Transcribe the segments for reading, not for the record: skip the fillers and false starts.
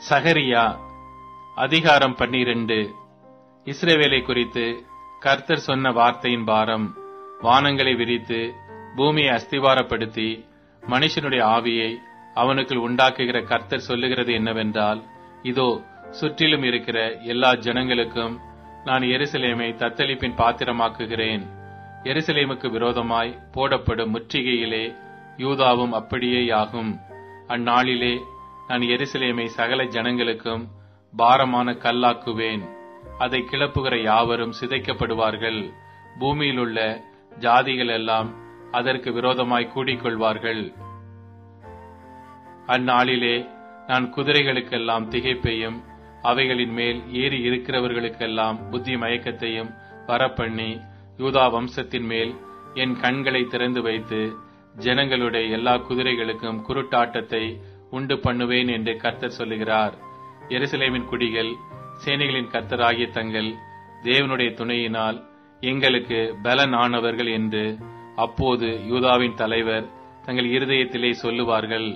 சகரியா அதிகாரம் 12. இஸ்ரவேலை குறித்து கர்த்தர் சொன்ன வார்த்தையின் பாரம். வானங்களை விரித்து பூமியை அஸ்திவாரப்படுத்தி மனுஷனுடைய ஆவியை அவனுக்குள் உண்டாக்குகிற கர்த்தர் சொல்லுகிறது என்னவென்றால், இதோ சுற்றிலும் இருக்கிற எல்லா ஜனங்களுக்கும் நான் எருசலேமை தத்தளிப்பின் பாத்திரமாக்குகிறேன். எருசலேமுக்கு விரோதமாய் போடப்படும் முற்றுகையிலே யூதாவும் அப்படியேயாகும். அந்நாளிலே நான் எருசலேமை சகல ஜனங்களுக்கும் பாரமான கல்லாக்குவேன். அதை கிளப்புகிற யாவரும் சிதைக்கப்படுவார்கள். பூமியிலுள்ள ஜாதிகள் எல்லாம் அதற்கு விரோதமாய் கூடிக்கொள்வார்கள். அந்நாளிலே நான் குதிரைகளுக்கெல்லாம் திகைப்பையும் அவைகளின் மேல் ஏறி இருக்கிறவர்களுக்கெல்லாம் புத்தி மயக்கத்தையும் வரப்பண்ணி யூதா வம்சத்தின் மேல் என் கண்களை திறந்து வைத்து ஜனங்களுடைய எல்லா குதிரைகளுக்கும் குருட்டாட்டத்தை உண்டு பண்ணுவேன் என்று கர்த்தர் சொல்லுகிறார். எருசலேமின் குடிகள் சேனைகளின் கர்த்தராகிய தங்கள் தேவனுடைய துணையினால் எங்களுக்கு பலன் ஆனவர்கள் என்று அப்போது யூதாவின் தலைவர் தங்கள் இருதயத்திலே சொல்லுவார்கள்.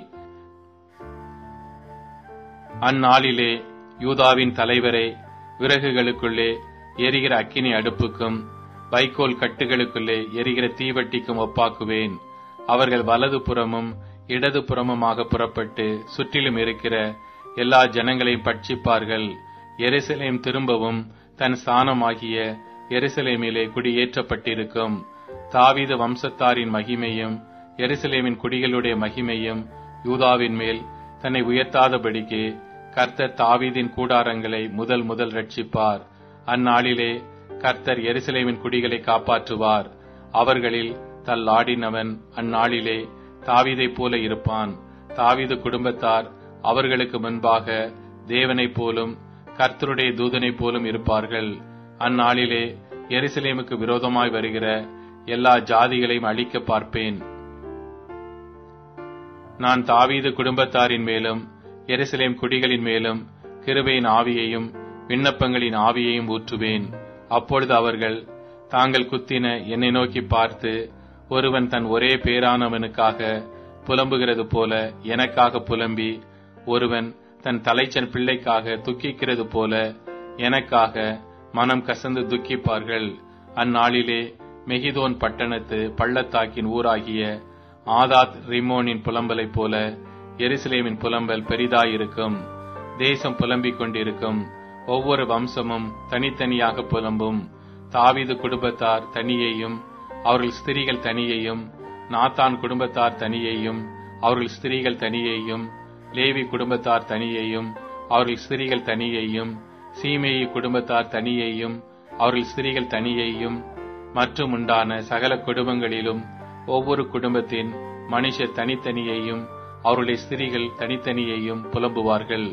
அந்நாளிலே யூதாவின் தலைவரை விறகுகளுக்குள்ளே எரிகிற அக்கினி அடுப்புக்கும் வைக்கோல் கட்டுகளுக்குள்ளே எரிகிற தீவட்டிக்கும் ஒப்பாக்குவேன். அவர்கள் வலது புறமும் இடது புறமுமாக புறப்பட்டு சுற்றிலும் இருக்கிற எல்லா ஜனங்களையும் பட்சிப்பார்கள். எருசலேம் திரும்பவும் தன் ஸ்தானமாகிய எருசலேமிலே குடியேற்றப்பட்டிருக்கும். தாவீது வம்சத்தாரின் மகிமையும் எருசலேமின் குடிகளுடைய மகிமையும் யூதாவின் மேல் தன்னை உயர்த்தாதபடிக்கு கர்த்தர் தாவீதின் கூடாரங்களை முதல் ரட்சிப்பார். அந்நாளிலே கர்த்தர் எருசலேமின் குடிகளை காப்பாற்றுவார். அவர்களில் தள்ளாடினவன் அந்நாளிலே தாவீதைப் போல இருப்பான். தாவீது குடும்பத்தார் அவர்களுக்கு முன்பாக தேவனைப் போலும் கர்த்தருடைய தூதனைப் போலும் இருப்பார்கள். அந்நாளிலே எருசலேமுக்கு விரோதமாய் வருகிற எல்லா ஜாதிகளையும் அழிக்க பார்ப்பேன். நான் தாவீது குடும்பத்தாரின் மேலும் எருசலேம் குடிகளின் மேலும் கிருபையின் ஆவியையும் விண்ணப்பங்களின் ஆவியையும் ஊற்றுவேன். அப்பொழுது அவர்கள் தாங்கள் குத்தின என்னை நோக்கி பார்த்து, ஒருவன் தன் ஒரே பேரானவனுக்காக புலம்புகிறது போல எனக்காக புலம்பி, ஒருவன் தன் தலைச்சன் பிள்ளைக்காக துக்கிக்கிறது போல எனக்காக மனம் கசந்து துக்கிப்பார்கள். அந்நாளிலே மெகிதோன் பட்டணத்து பள்ளத்தாக்கின் ஊராகிய ஆதாத் ரிமோனின் புலம்பலைப் போல எருசலேமின் புலம்பல் பெரிதாயிருக்கும். தேசம் புலம்பிக் கொண்டிருக்கும். ஒவ்வொரு வம்சமும் தனித்தனியாக புலம்பும். தாவீது குடும்பத்தார் தனியையும் அவர்கள் ஸ்திரீகள் தனியையும், நாத்தான் குடும்பத்தார் தனியையும் அவர்கள் ஸ்திரீகள் தனியையும், லேவி குடும்பத்தார் தனியையும் அவர்கள் ஸ்திரீகள் தனியையும், சீமேயி குடும்பத்தார் தனியையும் அவர்கள் ஸ்திரீகள் தனியையும், மற்றும் உண்டான சகல குடும்பங்களிலும் ஒவ்வொரு குடும்பத்தின் மனுஷர் தனித்தனியையும் அவருடைய ஸ்திரீகள் தனித்தனியையும் புலம்புவார்கள்.